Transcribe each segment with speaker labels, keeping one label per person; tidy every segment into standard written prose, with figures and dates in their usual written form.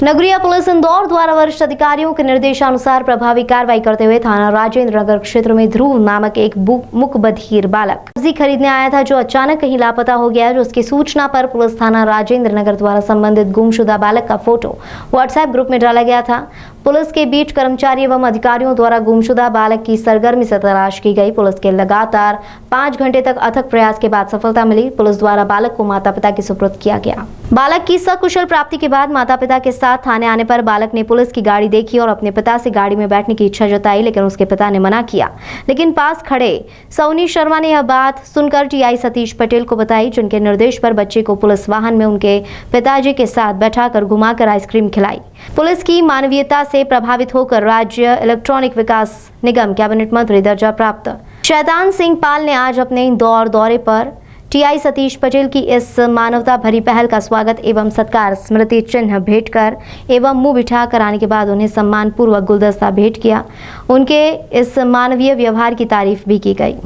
Speaker 1: नगरीय पुलिस इंदौर द्वारा वरिष्ठ अधिकारियों के निर्देशानुसार प्रभावी कार्रवाई करते हुए थाना राजेंद्र नगर क्षेत्र में ध्रुव नामक एक मुकबधिर बालक सब्जी खरीदने आया था, जो अचानक कहीं लापता हो गया। उसकी सूचना पर पुलिस थाना राजेंद्र नगर द्वारा संबंधित गुमशुदा बालक का फोटो व्हाट्सएप ग्रुप में डाला गया था। पुलिस के बीच कर्मचारी एवं अधिकारियों द्वारा गुमशुदा बालक की सरगर्मी से तलाश की गई। पुलिस के लगातार 5 घंटे तक अथक प्रयास के बाद सफलता मिली। पुलिस द्वारा बालक को माता पिता के सुपुर्द किया गया। बालक की सकुशल प्राप्ति के बाद माता पिता के साथ थाने आने पर बालक ने पुलिस की गाड़ी देखी और अपने पिता से गाड़ी में बैठने की इच्छा जताई, लेकिन उसके पिता ने मना किया। लेकिन पास खड़े सौनी शर्मा ने यह बात सुनकर टीआई सतीश पटेल को बताई, जिनके निर्देश पर बच्चे को पुलिस वाहन में उनके पिताजी के साथ बैठाकर घुमाकर आइसक्रीम खिलाई। पुलिस की मानवीयता से प्रभावित होकर राज्य इलेक्ट्रॉनिक विकास निगम कैबिनेट मंत्री दर्जा प्राप्त शैतान सिंह पाल ने आज अपने इंदौर दौरे पर टीआई सतीश पटेल की इस मानवता भरी पहल का स्वागत एवं सत्कार स्मृति चिन्ह भेंट कर एवं मुंह बिठा कर आने के बाद उन्हें सम्मान पूर्वक गुलदस्ता भेंट किया। उनके इस मानवीय व्यवहार की तारीफ भी की गई।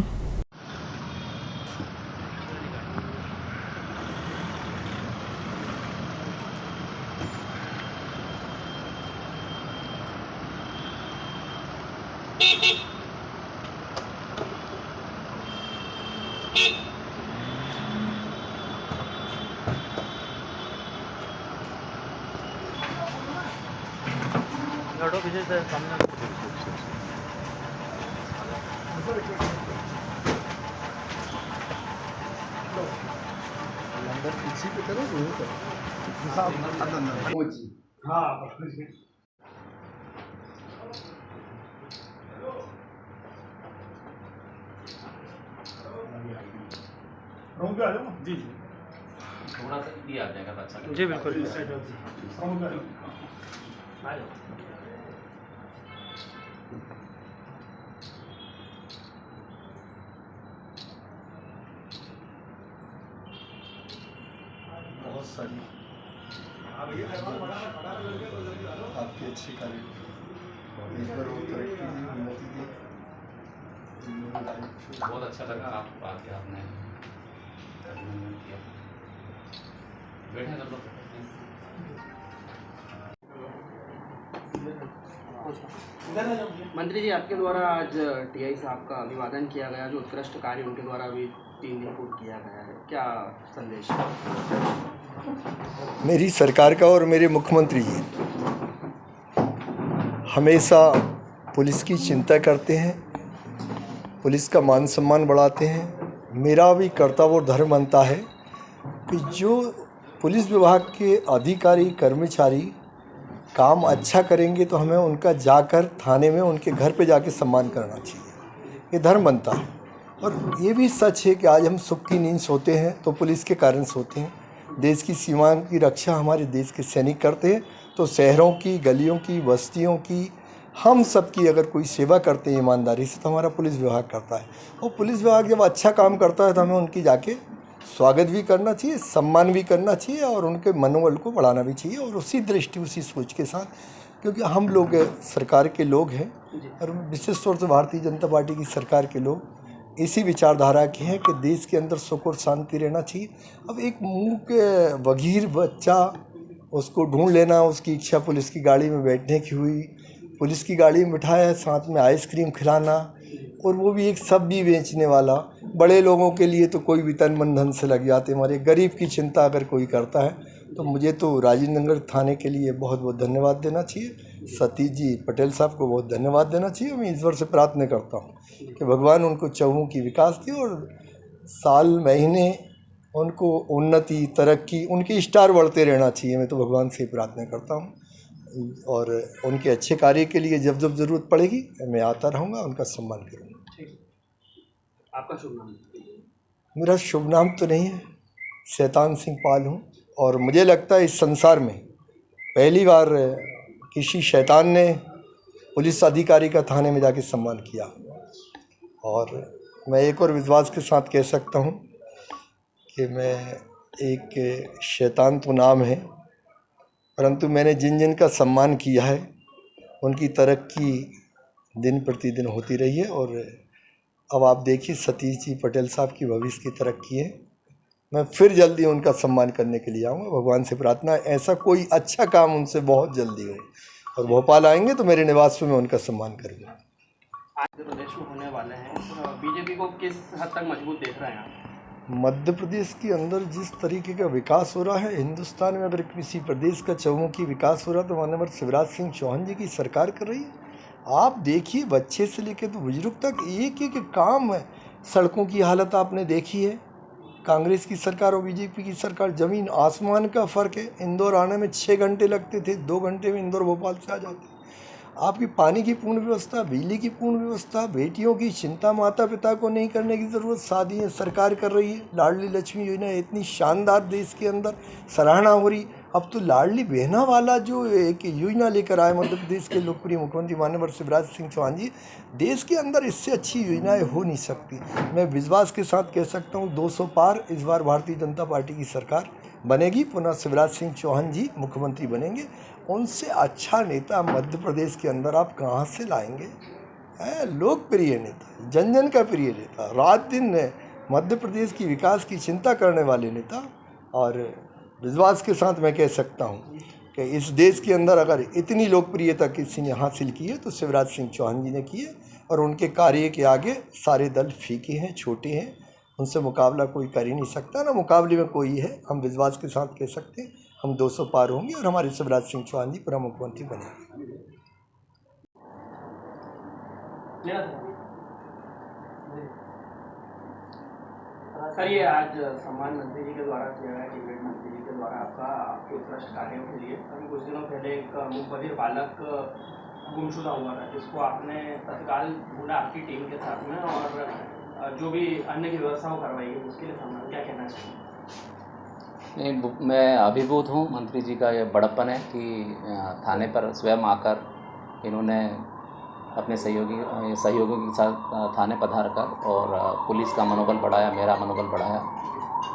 Speaker 2: लड़ो पीछे से सामने
Speaker 3: अंदर पीछे की तरफ वो हाँ जी
Speaker 4: थोड़ा सा दिया आ जाएगा अच्छा।
Speaker 2: जी बिल्कुल।
Speaker 3: बहुत सारी आपकी अच्छी कार्य इस पर वो तरक्की दी, उन्नति दी।
Speaker 4: बहुत अच्छा लगा आप आके आपने किया। बैठे सब लोग।
Speaker 5: मंत्री जी, आपके द्वारा आज टीआई साहब का अभिवादन किया गया, जो उत्कृष्ट कार्य उनके द्वारा अभी 3 दिन पूर्व किया गया है, क्या संदेश?
Speaker 3: मेरी सरकार का और मेरे मुख्यमंत्री जी हमेशा पुलिस की चिंता करते हैं, पुलिस का मान सम्मान बढ़ाते हैं। मेरा भी कर्तव्य और धर्म बनता है कि जो पुलिस विभाग के अधिकारी कर्मचारी काम अच्छा करेंगे तो हमें उनका जाकर थाने में उनके घर पे जाके सम्मान करना चाहिए, ये धर्म बनता है। और ये भी सच है कि आज हम सुख की नींद सोते हैं तो पुलिस के कारण सोते हैं। देश की सीमाओं की रक्षा हमारे देश के सैनिक करते हैं, तो शहरों की, गलियों की, बस्तियों की, हम सब की अगर कोई सेवा करते हैं ईमानदारी से तो हमारा पुलिस विभाग करता है। और पुलिस विभाग जब अच्छा काम करता है तो हमें उनकी जाके स्वागत भी करना चाहिए, सम्मान भी करना चाहिए और उनके मनोबल को बढ़ाना भी चाहिए। और उसी दृष्टि, उसी सोच के साथ, क्योंकि हम लोग सरकार के लोग हैं और विशेष तौर से भारतीय जनता पार्टी की सरकार के लोग इसी विचारधारा के हैं कि देश के अंदर सुख और शांति रहना चाहिए। अब एक मुँह के बगीर बच्चा, उसको ढूंढ लेना, उसकी इच्छा पुलिस की गाड़ी में बैठने की हुई, पुलिस की गाड़ी में बिठाया, साथ में आइसक्रीम खिलाना, और वो भी एक सब्जी बेचने वाला। बड़े लोगों के लिए तो कोई भी तन मन धन से लग जाते, हमारे गरीब की चिंता अगर कोई करता है तो मुझे तो राजेंद्र नगर थाने के लिए बहुत बहुत धन्यवाद देना चाहिए। सतीश जी पटेल साहब को बहुत धन्यवाद देना चाहिए। मैं ईश्वर से प्रार्थना करता हूँ कि भगवान उनको चहुँ की विकास दे और साल महीने उनको उन्नति, तरक्की, उनके स्टार बढ़ते रहना चाहिए। मैं तो भगवान से प्रार्थना करता हूँ और उनके अच्छे कार्य के लिए जब जब ज़रूरत पड़ेगी मैं आता रहूँगा, उनका सम्मान करूँगा।
Speaker 5: आपका शुभ नाम?
Speaker 3: मेरा शुभ नाम तो नहीं है, शैतान सिंह पाल हूँ। और मुझे लगता है इस संसार में पहली बार किसी शैतान ने पुलिस अधिकारी का थाने में जाके सम्मान किया। और मैं एक और विश्वास के साथ कह सकता हूँ कि मैं एक शैतान तो नाम है, परंतु मैंने जिन जिन का सम्मान किया है उनकी तरक्की दिन प्रतिदिन होती रही है। और अब आप देखिए सतीश जी पटेल साहब की भविष्य की तरक्की है। मैं फिर जल्दी उनका सम्मान करने के लिए आऊँगा। भगवान से प्रार्थना है ऐसा कोई अच्छा काम उनसे बहुत जल्दी हो, और भोपाल आएंगे तो मेरे निवास में मैं उनका सम्मान करूँगा।
Speaker 5: आज प्रदेश में होने वाले हैं, बीजेपी को किस हद तक मजबूत देख रहे हैं आप?
Speaker 3: मध्य प्रदेश के अंदर जिस तरीके का विकास हो रहा है, हिंदुस्तान में अगर किसी प्रदेश का चहुमुखी विकास हो रहा है तो माननीय शिवराज सिंह चौहान जी की सरकार कर रही है। आप देखिए, बच्चे से लेकर तो बुजुर्ग तक एक एक काम है। सड़कों की हालत आपने देखी है। कांग्रेस की सरकार और बीजेपी की सरकार, ज़मीन आसमान का फ़र्क है। इंदौर आने में 6 घंटे लगते थे, 2 घंटे में इंदौर भोपाल से आ जाते। आपकी पानी की पूर्ण व्यवस्था, बिजली की पूर्ण व्यवस्था, बेटियों की चिंता माता पिता को नहीं करने की ज़रूरत, शादी सरकार कर रही है। लाडली लक्ष्मी योजना इतनी शानदार, देश के अंदर सराहना हो रही। अब तो लाडली बहना वाला जो एक योजना लेकर आए मध्य प्रदेश के लोकप्रिय मुख्यमंत्री माननीय शिवराज सिंह चौहान जी, देश के अंदर इससे अच्छी योजनाएं हो नहीं सकती। मैं विश्वास के साथ कह सकता हूँ 200 पार इस बार भारतीय जनता पार्टी की सरकार बनेगी। पुनः शिवराज सिंह चौहान जी मुख्यमंत्री बनेंगे। उनसे अच्छा नेता मध्य प्रदेश के अंदर आप कहाँ से लाएंगे? लोकप्रिय नेता, जन जन का प्रिय नेता, रात दिन मध्य प्रदेश की विकास की चिंता करने वाले नेता। और विश्वास के साथ मैं कह सकता हूँ कि इस देश के अंदर अगर इतनी लोकप्रियता किसी ने हासिल की है तो शिवराज सिंह चौहान जी ने की है। और उनके कार्य के आगे सारे दल फीके हैं, छोटे हैं, उनसे मुकाबला कोई कर ही नहीं सकता, ना मुकाबले में कोई है। हम विश्वास के साथ कह सकते हैं हम 200 पार होंगे और हमारे शिवराज सिंह चौहान जी पूरा मुख्यमंत्री बनेंगे।
Speaker 5: सर, ये आज सम्मान मंत्री जी के द्वारा किया गया, कैबिनेट मंत्री जी के द्वारा आपके उत्कृष्ट कार्यों के लिए। अभी कुछ दिनों पहले एक मूक बधिर बालक गुमशुदा हुआ था, जिसको आपने तत्काल ढूंढा आपकी टीम के साथ में, और जो भी अन्य की व्यवस्था वो करवाई है, उसके लिए सम्मान, क्या कहना चाहिए?
Speaker 4: नहीं, मैं अभिभूत हूँ। मंत्री जी का ये बड़प्पन है कि थाने पर स्वयं आकर इन्होंने अपने सहयोगियों के साथ थाने पधार कर और पुलिस का मनोबल बढ़ाया, मेरा मनोबल बढ़ाया।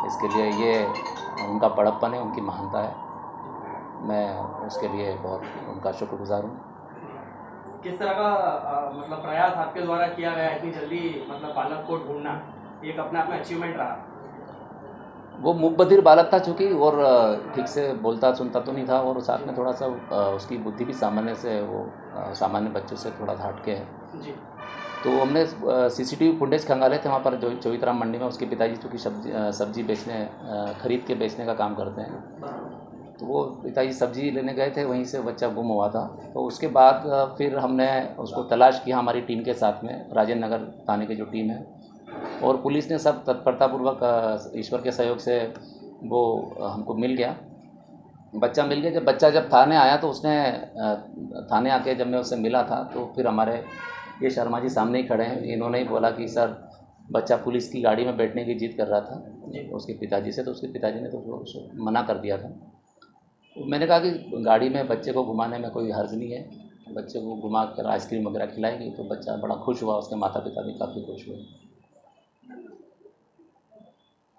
Speaker 4: इसके लिए ये उनका बड़प्पन है, उनकी महानता है। मैं उसके लिए बहुत उनका शुक्रगुजार हूँ।
Speaker 5: किस तरह का मतलब प्रयास आपके द्वारा किया गया इतनी जल्दी, मतलब बालक को ढूंढना, एक अपने आप में अचीवमेंट रहा?
Speaker 4: वो मूक बधिर बालक था चूँकि, और ठीक से बोलता सुनता तो नहीं था, और साथ में थोड़ा सा उसकी बुद्धि भी सामान्य से, वो सामान्य बच्चों से थोड़ा सा हटके है
Speaker 5: जी।
Speaker 4: तो हमने CCTV फुटेज खंगाले थे वहाँ पर। जो चौथराम मंडी में उसके पिताजी चूँकि सब्जी बेचने, खरीद के बेचने का काम करते हैं, तो वो पिताजी सब्जी लेने गए थे, वहीं से बच्चा गुम हुआ था। तो उसके बाद फिर हमने उसको तलाश किया हमारी टीम के साथ में, राजेंद्र नगर थाने की जो टीम है, और पुलिस ने सब तत्परतापूर्वक ईश्वर के सहयोग से वो हमको मिल गया, बच्चा मिल गया। बच्चा जब थाने आया तो उसने थाने आके जब मैं उससे मिला था तो फिर हमारे ये शर्मा जी सामने ही खड़े हैं, इन्होंने ही बोला कि सर बच्चा पुलिस की गाड़ी में बैठने की जिद कर रहा था उसके पिताजी से, तो उसके पिताजी ने तो उसको मना कर दिया था। तो मैंने कहा कि गाड़ी में बच्चे को घुमाने में कोई हर्ज नहीं है, बच्चे को घुमा कर आइसक्रीम वगैरह खिलाएंगे। तो बच्चा बड़ा खुश हुआ, उसके माता पिता भी काफ़ी खुश हुए।